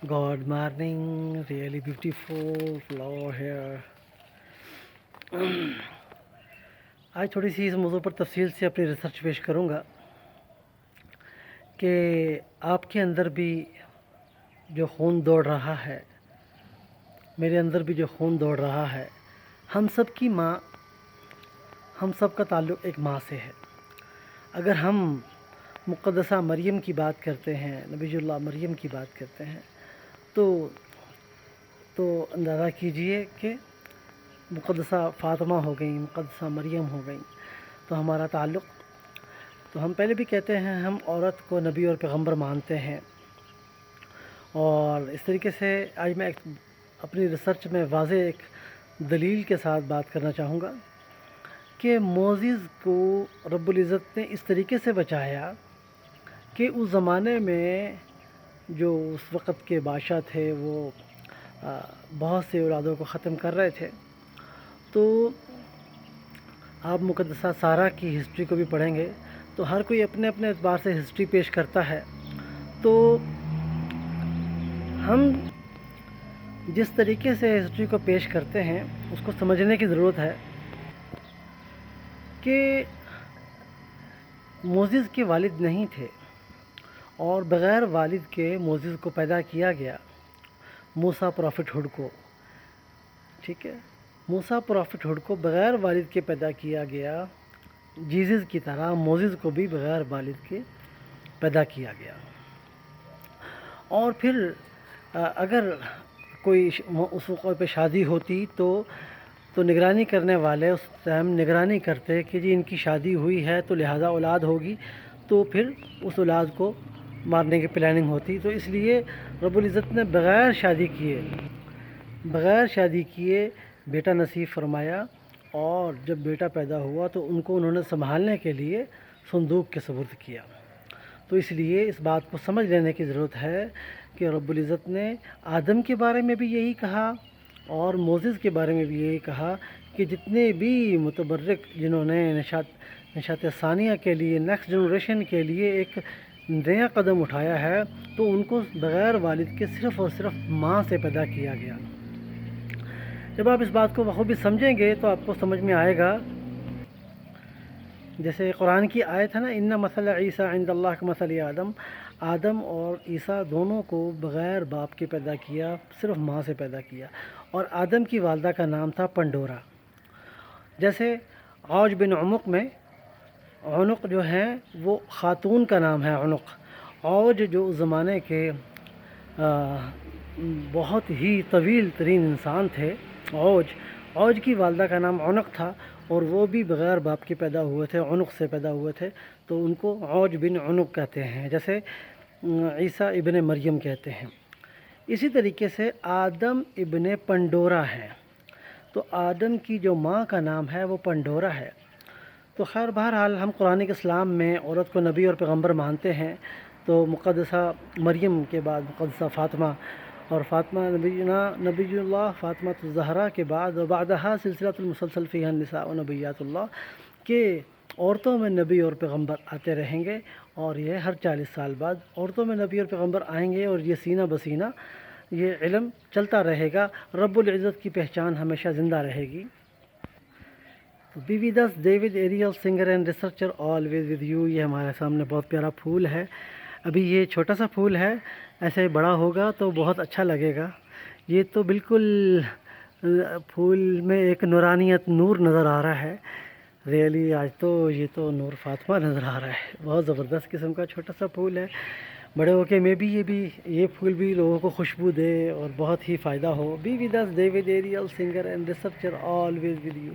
Good morning, really beautiful flower here. आज थोड़ी सी इस मौजू पर तफसील से अपनी रिसर्च पेश करूँगा कि आपके अंदर भी जो खून दौड़ रहा है, मेरे अंदर भी जो खून दौड़ रहा है, हम सब की माँ, हम सब का ताल्लुक़ एक माँ से है। अगर हम मुक़द्दसा मरियम की बात करते हैं, नबीजुल्लाह मरियम की बात करते हैं, तो अंदाज़ा कीजिए कि मुक़द्दसा फ़ातिमा हो गई, मुक़द्दसा मरियम हो गई। तो हमारा ताल्लुक़, तो हम पहले भी कहते हैं, हम औरत को नबी और पैगंबर मानते हैं। और इस तरीके से आज मैं अपनी रिसर्च में वाज़ेह एक दलील के साथ बात करना चाहूँगा कि मोज़ेस को रब्बुल इज़्ज़त ने इस तरीके से बचाया कि उस ज़माने में जो उस वक़्त के बादशाह थे वो बहुत से औलादों को ख़त्म कर रहे थे। तो आप मुक़द्दसा सारा की हिस्ट्री को भी पढ़ेंगे तो हर कोई अपने अपने एतबार से हिस्ट्री पेश करता है। तो हम जिस तरीके से हिस्ट्री को पेश करते हैं उसको समझने की ज़रूरत है कि मोज़ेस के वालिद नहीं थे और बग़ैर वालिद के मोज़ेस को पैदा किया गया, मूसा प्रॉफिटहुड को। ठीक है, मूसा प्रॉफिटहुड को बग़ैर वालिद के पैदा किया गया। जीसस की तरह मोज़ेस को भी बग़ैर वालिद के पैदा किया गया। और फिर अगर कोई उस मौके पे शादी होती तो निगरानी करने वाले उस टाइम निगरानी करते कि जी इनकी शादी हुई है तो लिहाजा औलाद होगी, तो फिर उस औलाद को मारने की प्लानिंग होती। तो इसलिए रब्बुल इज़्ज़त ने बग़ैर शादी किए बेटा नसीब फरमाया। और जब बेटा पैदा हुआ तो उनको उन्होंने संभालने के लिए संदूक के सुपुर्द किया। तो इसलिए इस बात को समझ लेने की ज़रूरत है कि रब्बुल इज़्ज़त ने आदम के बारे में भी यही कहा और मोज़ेस के बारे में भी यही कहा कि जितने भी मुतबर्रिक जिन्होंने नशात सानिया के लिए, नेक्स्ट जनरेशन के लिए एक नया कदम उठाया है, तो उनको बग़ैर वालिद के सिर्फ़ और सिर्फ माँ से पैदा किया गया। जब आप इस बात को बखूबी समझेंगे तो आपको समझ में आएगा, जैसे कुरान की आयत है ना, इन्ना मसल ईसा इंदल्लाह का मसल आदम और ईसा दोनों को बग़ैर बाप के पैदा किया, सिर्फ माँ से पैदा किया। और आदम की वालदा का नाम था पंडोरा। जैसे औज बिन उमुक में उनुक जो है वो ख़ातून का नाम है उनुक। औज जो उस ज़माने के बहुत ही तवील तरीन इंसान थे, औज की वालदा का नाम उनुक था और वो भी बग़ैर बाप के पैदा हुए थे, उनुक से पैदा हुए थे, तो उनको औज बिन उनुक कहते हैं, जैसे ईसा इब्ने मरियम कहते हैं। इसी तरीके से आदम इब्ने पंडोरा है, तो आदम की जो माँ का नाम है वो पंडोरा है। तो खैर बहरहाल हम कुरान इस्लाम में औरत को नबी और पैगंबर मानते हैं। तो मुक़द्दसा मरियम के बाद मुक़द्दसा फ़ातिमा, और फ़ातिमा नबीजुल्लाह फ़ातिमा ज़हरा के बाद बादहा सिलसिलतुल मुसलसल फ़ीहा निसा व नबिय्यातुल्लाह के औरतों में नबी और पैगंबर आते रहेंगे। और ये हर 40 साल बाद औरतों में नबी और पैगंबर आएंगे और ये सीना बसीना ये इल्म चलता रहेगा। रब्बुल इज़्ज़त की पहचान हमेशा ज़िंदा रहेगी। तो be with us David Ariel, singer and researcher, always with you. ये हमारे सामने बहुत प्यारा फूल है। अभी ये छोटा सा फूल है, ऐसे बड़ा होगा तो बहुत अच्छा लगेगा। ये तो बिल्कुल फूल में एक नूरानियत, नूर नज़र आ रहा है। रियली आज तो ये तो नूर फ़ातिमा नज़र आ रहा है। बहुत ज़बरदस्त किस्म का छोटा सा फूल है। बड़े होके में भी ये फूल भी लोगों को खुशबू दे और बहुत ही फ़ायदा हो। Be with us David Ariel, singer and researcher, always with you.